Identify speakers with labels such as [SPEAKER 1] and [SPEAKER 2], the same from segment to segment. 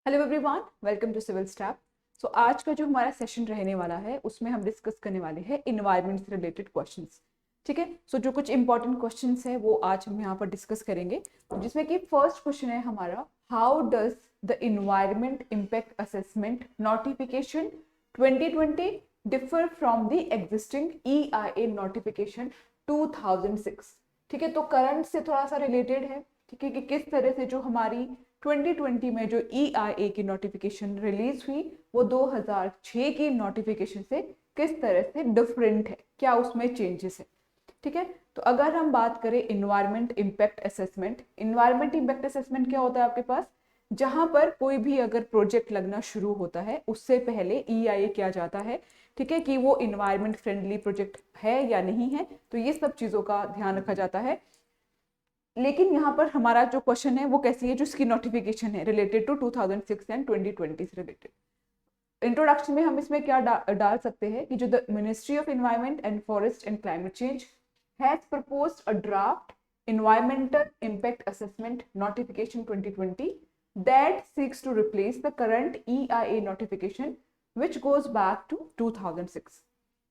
[SPEAKER 1] Hello everyone, welcome to civil staff. So आज का जो हमारा सेशन रहने वाला है उसमें हम डिस्कस करने वाले हैं इन्वायरमेंट से रिलेटेड क्वेश्चंस। ठीक है। सो जो कुछ इंपॉर्टेंट क्वेश्चंस है वो आज हम यहाँ पर डिस्कस करेंगे, जिसमें कि फर्स्ट क्वेश्चन है हमारा, how does the environment impact assessment notification 2020 differ from the existing EIA notification 2006। ठीक है, तो करंट से थोड़ा सा रिलेटेड है। ठीक है, कि किस तरह से जो हमारी 2020 में जो EIA की नोटिफिकेशन रिलीज हुई वो 2006 की नोटिफिकेशन से किस तरह से डिफरेंट है, क्या उसमें चेंजेस है। ठीक है, तो अगर हम बात करें environment impact assessment, environment impact assessment क्या होता है आपके पास, जहां पर कोई भी अगर प्रोजेक्ट लगना शुरू होता है उससे पहले EIA किया जाता है। ठीक है, कि वो इन्वायरमेंट फ्रेंडली प्रोजेक्ट है या नहीं है, तो ये सब चीजों का ध्यान रखा जाता है। लेकिन यहाँ पर हमारा जो क्वेश्चन है वो कैसी है, जो इसकी नोटिफिकेशन है रिलेटेड टू 2006 एंड 2020 से रिलेटेड। इंट्रोडक्शन में हम इसमें क्या डाल सकते हैं कि जो the ministry of environment and forest and climate change has proposed a draft environmental impact assessment notification 2020 that seeks to replace the current EIA notification which goes back to 2006।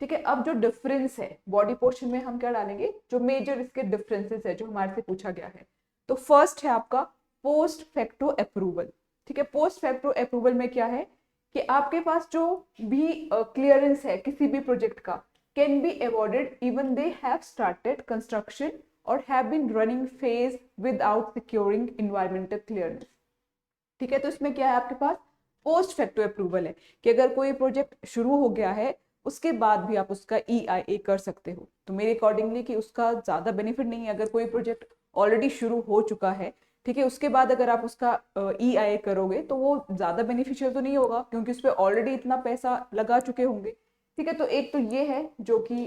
[SPEAKER 1] ठीक है, अब जो डिफरेंस है बॉडी पोर्शन में हम क्या डालेंगे, जो मेजर इसके डिफरेंसेस है जो हमारे से पूछा गया है। तो फर्स्ट है आपका पोस्ट फैक्टो अप्रूवल। ठीक है, पोस्ट फैक्टो अप्रूवल में क्या है कि आपके पास जो भी क्लियरेंस है किसी भी प्रोजेक्ट का can be awarded even they have started construction और have been running phase without securing environmental clearance. ठीक है, तो इसमें क्या है आपके पास पोस्ट फैक्टो अप्रूवल है कि अगर कोई प्रोजेक्ट शुरू हो गया है उसके बाद भी आप उसका EIA कर सकते हो। तो मेरे अकॉर्डिंगली कि उसका ज्यादा बेनिफिट नहीं है अगर कोई प्रोजेक्ट ऑलरेडी शुरू हो चुका है। ठीक है, उसके बाद अगर आप उसका EIA करोगे तो वो ज्यादा बेनिफिशियल तो नहीं होगा, क्योंकि उस पर ऑलरेडी इतना पैसा लगा चुके होंगे। ठीक है, तो एक तो ये है जो कि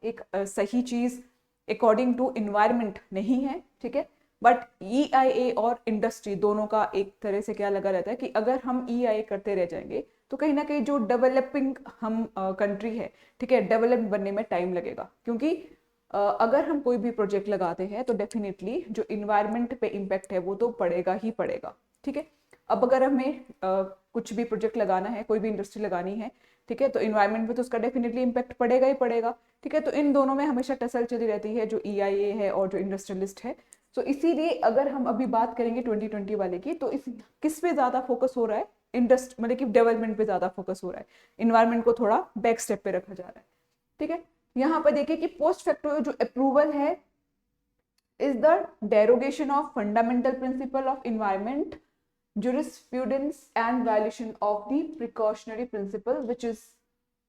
[SPEAKER 1] एक सही चीज अकॉर्डिंग टू इन्वायरमेंट नहीं है। ठीक है, बट EIA और इंडस्ट्री दोनों का एक तरह से क्या लगा रहता है कि अगर हम EIA करते रह जाएंगे तो कहीं ना कहीं जो डेवलपिंग हम कंट्री है, ठीक है, डेवलप बनने में टाइम लगेगा। क्योंकि अगर हम कोई भी प्रोजेक्ट लगाते हैं तो डेफिनेटली जो इन्वायरमेंट पे इम्पैक्ट है वो तो पड़ेगा ही पड़ेगा। ठीक है, अब अगर हमें कुछ भी प्रोजेक्ट लगाना है, कोई भी इंडस्ट्री लगानी है, ठीक है, तो इन्वायरमेंट पे तो उसका डेफिनेटली इम्पैक्ट पड़ेगा ही पड़ेगा। ठीक है, तो इन दोनों में हमेशा टसल चली रहती है, जो EIA है और जो इंडस्ट्रियलिस्ट है। तो इसीलिए अगर हम अभी बात करेंगे 2020 वाले की, तो इस किस पे ज्यादा फोकस हो रहा है, इंडस्ट्री मतलब कि डेवलपमेंट पे ज्यादा फोकस हो रहा है, इन्वायरमेंट को थोड़ा बैक स्टेप पे रखा जा रहा है। ठीक है, यहाँ पर देखिए कि पोस्ट फैक्टो जो अप्रूवल है is the derogation of fundamental principle of environment jurisprudence and violation of the precautionary principle which is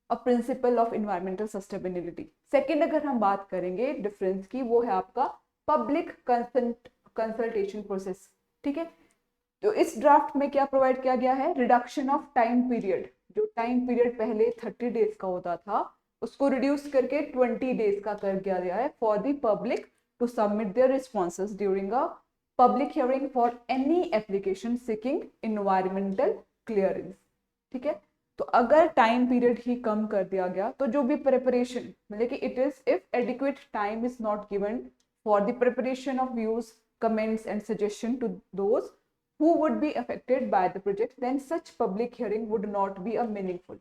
[SPEAKER 1] a principle of environmental sustainability। Second अगर हम बात करेंगे डिफरेंस की, वो है आपका पब्लिक कंसल्टेशन प्रोसेस। ठीक है, तो इस ड्राफ्ट में क्या प्रोवाइड किया गया है, रिडक्शन ऑफ टाइम पीरियड। जो टाइम पीरियड पहले 30 डेज का होता था उसको रिड्यूस करके 20 डेज का कर दिया गया है for the public to submit their responses during a public hearing for any application seeking environmental clearance. ठीक है, तो अगर टाइम पीरियड ही कम कर दिया गया तो जो भी प्रिपरेशन, मतलब कि it is if adequate time is not given for the preparation of views comments and suggestion to those who would be affected by the project, then such public hearing would not be a meaningful।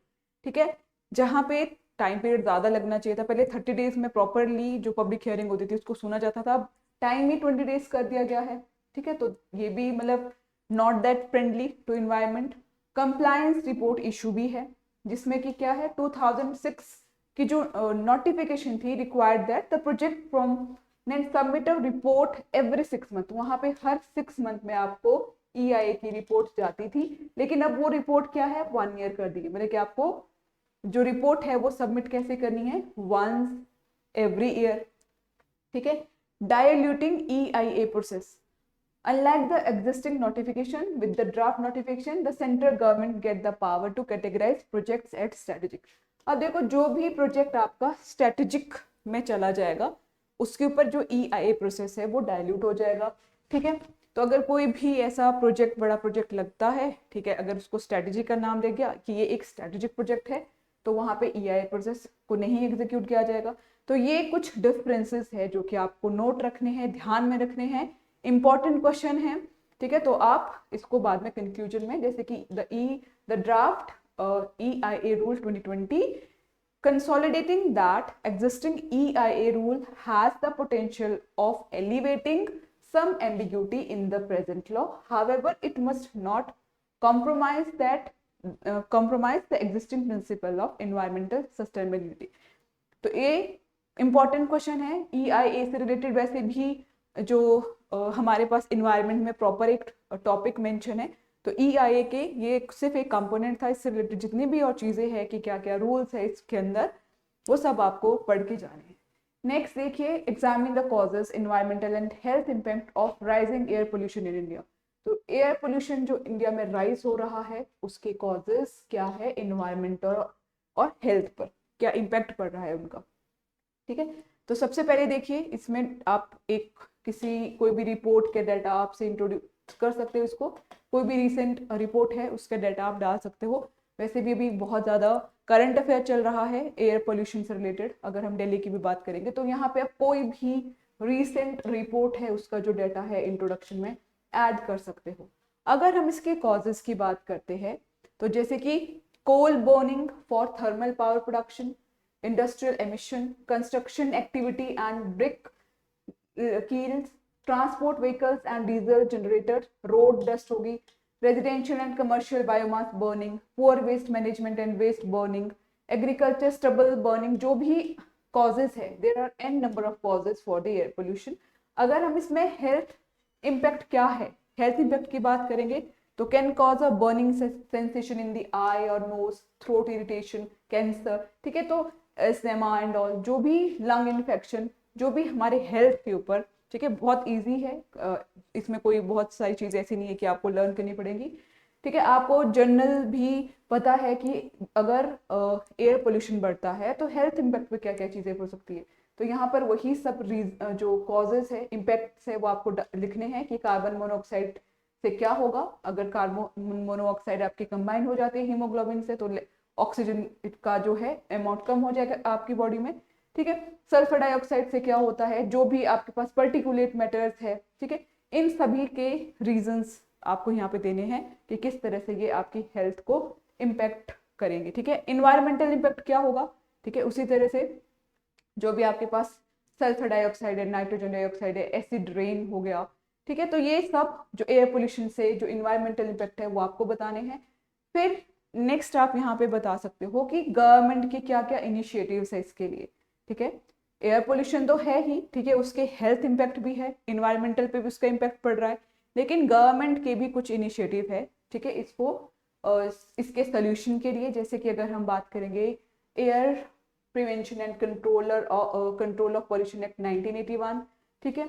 [SPEAKER 1] ठीक है, जहां पे time period ज्यादा लगना चाहिए था, पहले 30 days में प्रॉपरली जो पब्लिक हियरिंग होती थी उसको सुना जाता था, अब टाइम ही 20 डेज कर दिया गया है। ठीक है, तो ये भी मतलब not that friendly to environment. Compliance report issue भी है, जिसमें कि क्या है 2006 की जो नोटिफिकेशन थी required that the project from submit a report every 6 month. वहां पे हर 6 मंथ में आपको EIA की रिपोर्ट जाती थी, लेकिन अब वो रिपोर्ट क्या है 1 ईयर कर दी है। मतलब कि आपको जो रिपोर्ट है वो सबमिट कैसे करनी है, वंस एवरी ईयर। ठीक है, diluting EIA process. Unlike the existing notification, with the draft notification, the central government get the power to categorize projects as strategic। अब देखो जो भी प्रोजेक्ट आपका स्ट्रेटेजिक में चला जाएगा उसके ऊपर जो EIA प्रोसेस है वो डायल्यूट हो जाएगा। ठीक है, तो अगर कोई भी ऐसा प्रोजेक्ट, बड़ा प्रोजेक्ट लगता है, ठीक है, अगर उसको स्ट्रेटेजी का नाम दे गया कि ये एक स्ट्रेटेजिक प्रोजेक्ट है, तो वहां पे EIA प्रोसेस को नहीं एग्जीक्यूट किया जाएगा। तो ये कुछ डिफरेंसेस है जो कि आपको नोट रखने हैं, ध्यान में रखने हैं, इंपॉर्टेंट क्वेश्चन है। ठीक है, तो आप इसको बाद में कंक्लूजन में, जैसे कि the draft EIA rule 2020 consolidating that existing EIA rule has the potential of alleviating some ambiguity in the present law. However, it must not compromise the existing principle of environmental sustainability. तो ये important question है, EIA से related वैसे भी जो हमारे पास environment में proper एक टॉपिक मेंशन है, तो EIA के ये सिर्फ एक कंपोनेंट था, इससे रिलेटेड जितनी भी और चीज़ें हैं कि क्या क्या रूल्स है इसके अंदर, वो सब आपको पढ़ के जाने हैं। नेक्स्ट देखिए, examine the causes environmental and health impact of rising air pollution in India. तो एयर पोल्यूशन जो इंडिया में राइज हो रहा है उसके कॉजेज क्या है, इन्वायरमेंटल और हेल्थ पर क्या इम्पैक्ट पड़ रहा है उनका। ठीक है, तो सबसे पहले देखिए, इसमें आप कोई भी रिपोर्ट के डाटा आपसे इंट्रोड्यूस कर सकते हो, इसको कोई भी रिसेंट रिपोर्ट है उसका डाटा आप डाल सकते हो। वैसे भी अभी बहुत ज़्यादा करंट अफेयर चल रहा है एयर पोल्यूशन से रिलेटेड, अगर हम दिल्ली की भी बात करेंगे तो यहाँ पे आप कोई भी रिसेंट रिपोर्ट है उसका जो डाटा है इंट्रोडक्शन में ऐड कर सकते हो। अगर हम इसके कॉजेज की बात करते हैं तो जैसे कि coal burning for thermal power production, industrial emission, construction activity and brick kilns, transport vehicles and diesel generators, road dust होगी, residential and commercial biomass burning, poor waste management and waste burning, agriculture stubble burning, जो भी causes है, there are n number of causes for the air pollution। अगर हम इसमें health impact क्या है, health impact की बात करेंगे तो can cause a burning sensation in the eye or nose, throat irritation, cancer, ठीक है, तो एस्मा एंड ऑल, जो भी लंग इन्फेक्शन, जो भी हमारे हेल्थ के ऊपर, ठीक है, बहुत इजी है, इसमें कोई बहुत सारी चीज़ ऐसी नहीं है कि आपको लर्न करनी पड़ेगी। ठीक है, आपको जनरल भी पता है कि अगर एयर पोल्यूशन बढ़ता है तो हेल्थ इम्पैक्ट पे क्या क्या चीज़ें हो सकती है। तो यहाँ पर वही सब जो कॉजेज है, इम्पैक्ट्स है, वो आपको लिखने हैं कि कार्बन मोनोऑक्साइड से क्या होगा। अगर कार्बन मोनोऑक्साइड आपके कंबाइन हो जाते हैं हीमोग्लोबिन से तो ऑक्सीजन का जो है अमाउंट कम हो जाएगा आपकी बॉडी में। ठीक है, सल्फर डाइऑक्साइड से क्या होता है, जो भी आपके पास पर्टिकुलेट मैटर्स है, ठीक है, इन सभी के रीजंस आपको यहाँ पे देने हैं कि किस तरह से ये आपकी हेल्थ को इम्पैक्ट करेंगे। ठीक है, इन्वायरमेंटल इम्पैक्ट क्या होगा, ठीक है, उसी तरह से जो भी आपके पास सल्फर डाइऑक्साइड है, नाइट्रोजन डाइऑक्साइड है, एसिड रेन हो गया, ठीक है, तो ये सब जो एयर पोल्यूशन से जो इन्वायरमेंटल इम्पैक्ट है वो आपको बताने हैं। फिर नेक्स्ट आप यहाँ पे बता सकते हो कि गवर्नमेंट के क्या क्या इनिशिएटिव्स है इसके लिए। ठीक है, एयर पोल्यूशन तो है ही, ठीक है, उसके हेल्थ इम्पैक्ट भी है, इन्वायरमेंटल पे भी उसका इम्पैक्ट पड़ रहा है, लेकिन गवर्नमेंट के भी कुछ इनिशिएटिव है, ठीक है, इसके सोल्यूशन के लिए। जैसे कि अगर हम बात करेंगे air prevention and control of pollution act 1981, ठीक है,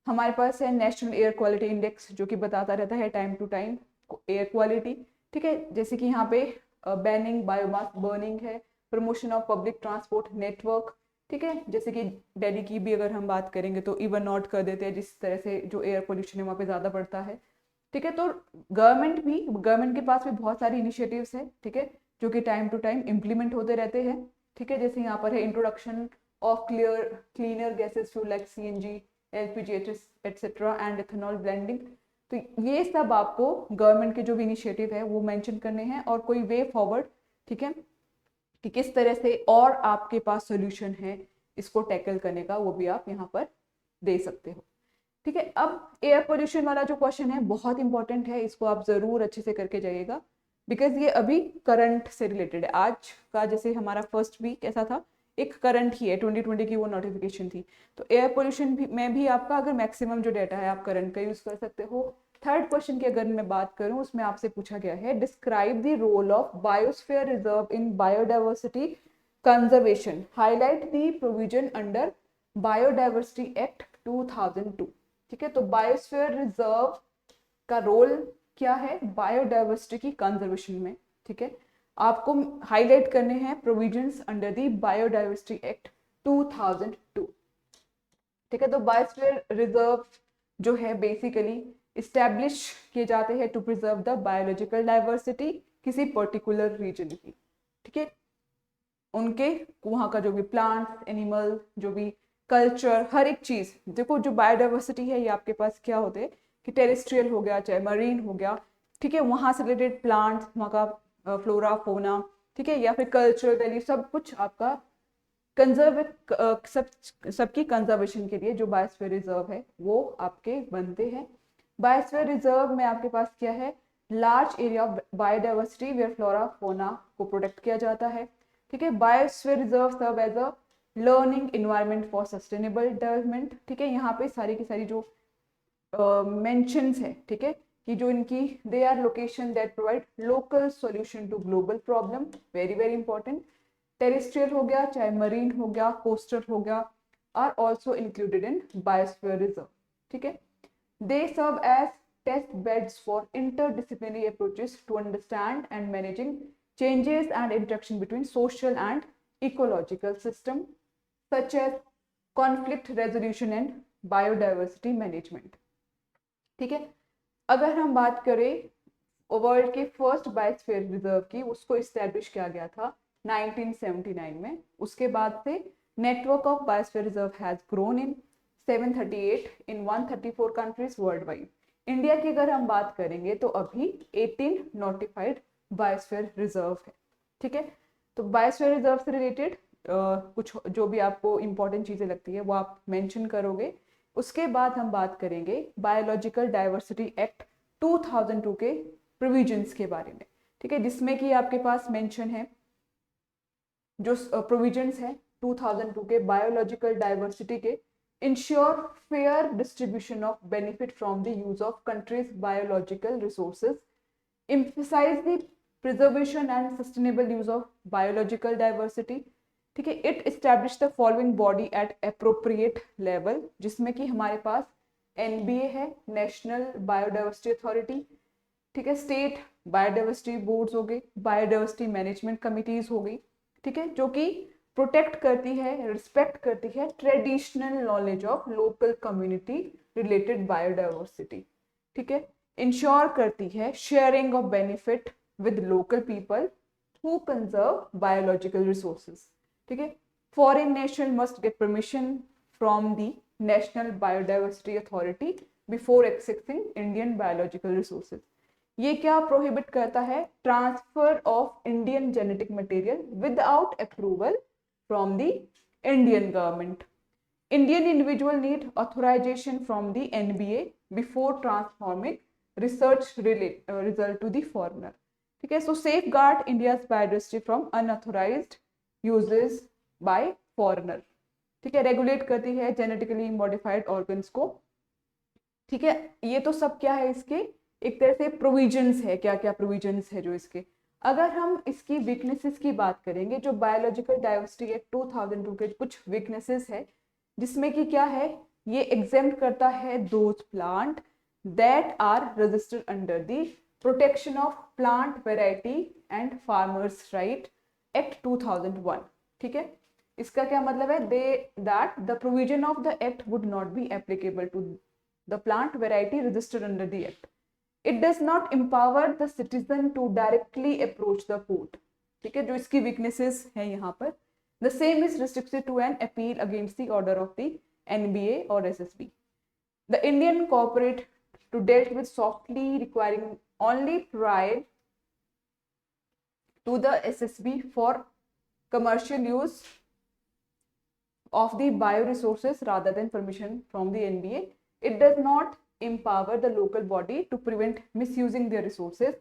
[SPEAKER 1] हमारे पास है नेशनल एयर क्वालिटी इंडेक्स जो कि बताता रहता है time to time air quality. ठीक है, जैसे कि यहाँ पे बैनिंग बायोमास बर्निंग है, promotion of public transport network, ठीक है, जैसे कि दिल्ली की भी अगर हम बात करेंगे तो इवन नॉट कर देते हैं, जिस तरह से जो एयर पोल्यूशन है वहाँ पे ज़्यादा बढ़ता है। ठीक है, तो गवर्नमेंट के पास भी बहुत सारी इनिशिएटिव्स है, ठीक है, जो कि टाइम टू टाइम इम्प्लीमेंट होते रहते हैं। ठीक है, जैसे यहाँ पर है introduction of cleaner gases fuel like CNG, LPG etcetera and ethanol blending. तो ये सब आपको गवर्नमेंट के जो भी इनिशिएटिव है वो मेंशन करने हैं और कोई वे फॉरवर्ड, ठीक है, कि किस तरह से और आपके पास सॉल्यूशन है इसको टैकल करने का, वो भी आप यहाँ पर दे सकते हो। ठीक है, अब एयर पोल्यूशन वाला जो क्वेश्चन है बहुत इंपॉर्टेंट है, इसको आप जरूर अच्छे से करके जाइएगा, बिकॉज ये अभी करंट से रिलेटेड है। आज का जैसे हमारा फर्स्ट वीक ऐसा था, एक करंट ही है, 2020 की वो नोटिफिकेशन थी। तो एयर पोल्यूशन में भी आपका अगर मैक्सिमम जो डाटा है आप करंट का यूज कर सकते हो। थर्ड क्वेश्चन की अगर मैं बात करूं, उसमें आपसे पूछा गया है describe the role of biosphere reserve in biodiversity conservation, highlight the provision under biodiversity act 2002। ठीक है, तो बायोस्फीयर रिजर्व का रोल क्या है बायोडाइवर्सिटी की कंजर्वेशन में। ठीक है, आपको हाईलाइट करने हैं provisions under the biodiversity act 2002। ठीक है, तो बायोस्फीयर रिजर्व जो है बेसिकली इस्टेब्लिश किए जाते हैं to preserve the biological diversity किसी पर्टिकुलर रीजन की। ठीक है, उनके वहाँ का जो भी प्लांट्स, एनिमल, जो भी कल्चर, हर एक चीज, देखो जो बायोडाइवर्सिटी है ये आपके पास क्या होते हैं, कि टेरेस्ट्रियल हो गया चाहे मरीन हो गया, ठीक है, वहाँ से रिलेटेड प्लांट्स, वहाँ का फ्लोरा फोना, ठीक है, या फिर कल्चरल वैल्यू, सब कुछ आपका कंजर्व सबकी कंजर्वेशन के लिए जो बायोस्फीयर रिजर्व है वो आपके बनते हैं। बायोस्फीयर रिजर्व में आपके पास क्या है, large area of biodiversity where flora fauna को प्रोटेक्ट किया जाता है, ठीक है। Biosphere reserve serve as a learning environment for sustainable development, ठीक है। यहाँ पे सारी की सारी जो मेंशंस है, ठीक है, कि जो इनकी they are location that provide local solution to global problem, very very important. Terrestrial हो गया चाहे मरीन हो गया, कोस्टल हो गया, are also included in biosphere reserve, ठीक है। They serve as test beds for interdisciplinary approaches to understand and managing changes and interaction between social and ecological system such as conflict resolution and biodiversity management, ठीक है। अगर हम बात करें world के first biosphere reserve की, उसको establish किया गया था 1979 में। उसके बाद से network of biosphere reserve has grown in 738 in 134 countries world wide. India की अगर हम बात करेंगे तो अभी 18 नोटिफाइड बायोस्फीयर रिजर्व है, ठीक है। तो बायोस्फीयर रिजर्व से रिलेटेड कुछ जो भी आपको इंपॉर्टेंट चीजें लगती है वो आप मेंशन करोगे। उसके बाद हम बात करेंगे बायोलॉजिकल डाइवर्सिटी एक्ट 2002 के प्रोविजंस के बारे में, ठीक है, जिसमें कि आपके पास मेंशन है जो प्रोविजंस है 2002 के बायोलॉजिकल डाइवर्सिटी के, ensure fair distribution of benefit from the use of country's biological resources, emphasize the preservation and sustainable use of biological diversity, ठीक है। it establish the following body at appropriate level, जिसमें कि हमारे पास NBA है, national biodiversity authority, ठीक है, state biodiversity boards हो गए, बायोडाइवर्सिटी मैनेजमेंट कमिटीज हो गई, ठीक है, जो कि प्रोटेक्ट करती है, रिस्पेक्ट करती है traditional knowledge of local community related biodiversity, ठीक है, इंश्योर करती है sharing of benefit with local people who conserve biological resources, ठीक है। Foreign nation must get permission from the national biodiversity authority before accessing Indian biological resources. ये क्या prohibit करता है, transfer of Indian genetic material without approval from the Indian government. Indian individual need authorization from the NBA before transforming research result to the foreigner, ठीक है। So safeguard India's biodiversity from unauthorized uses by foreigner, ठीक है, regulate करती है genetically modified organs को, ठीक है। ये तो सब क्या है, इसके एक तरह से प्रोविजंस है, क्या क्या प्रोविजंस है जो इसके। अगर हम इसकी वीकनेसेस की बात करेंगे, जो बायोलॉजिकल डाइवर्सिटी एक्ट 2002 के कुछ वीकनेसेस है, जिसमें कि क्या है, ये एग्जेम्प्ट करता है those plant that are registered under the protection of plant variety and farmers right act 2001, ठीक है। इसका क्या मतलब है, they that the provision of the act would not be applicable to the plant variety registered under the act. It does not empower the citizen to directly approach the court, ठीक है, जो इसकी weaknesses है यहाँ पर। The same is restricted to an appeal against the order of the NBA or SSB. The Indian corporate to dealt with softly requiring only prior to the SSB for commercial use of the bioresources rather than permission from the NBA. It does not empower the local body to prevent misusing their resources,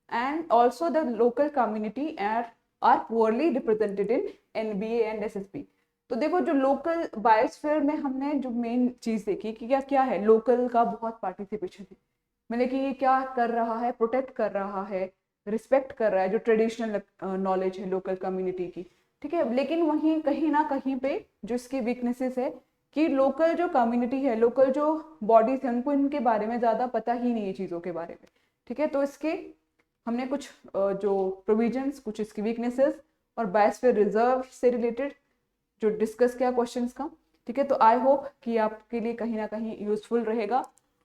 [SPEAKER 1] and also the local community are poorly represented in NBA and SSB. तो देखो जो local biosphere में हमने जो main चीज देखी कि क्या क्या है, लोकल का बहुत पार्टिसिपेशन है, मतलब कि ये क्या कर रहा है, प्रोटेक्ट कर रहा है, रिस्पेक्ट कर रहा है जो ट्रेडिशनल नॉलेज है लोकल कम्युनिटी की, ठीक है। लेकिन वहीं कहीं ना कहीं पे जो इसकी वीकनेसेस है कि लोकल जो कम्युनिटी है, लोकल जो बॉडीज है, उनको इनके बारे में ज़्यादा पता ही नहीं है चीज़ों के बारे में, ठीक है। तो इसके हमने कुछ जो प्रोविजंस, कुछ इसकी वीकनेसेस और बायोस्फीयर रिजर्व से रिलेटेड जो डिस्कस किया क्वेश्चंस का, ठीक है। तो आई होप कि आपके लिए कहीं ना कहीं यूजफुल रहेगा,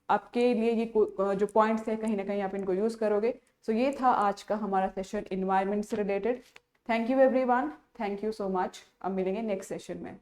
[SPEAKER 1] आपके लिए ये जो पॉइंट्स है कहीं ना कहीं आप इनको यूज़ करोगे। सो ये था आज का हमारा सेशन इन्वायरमेंट से related. Thank you everyone, thank you so much. अब मिलेंगे नेक्स्ट सेशन में।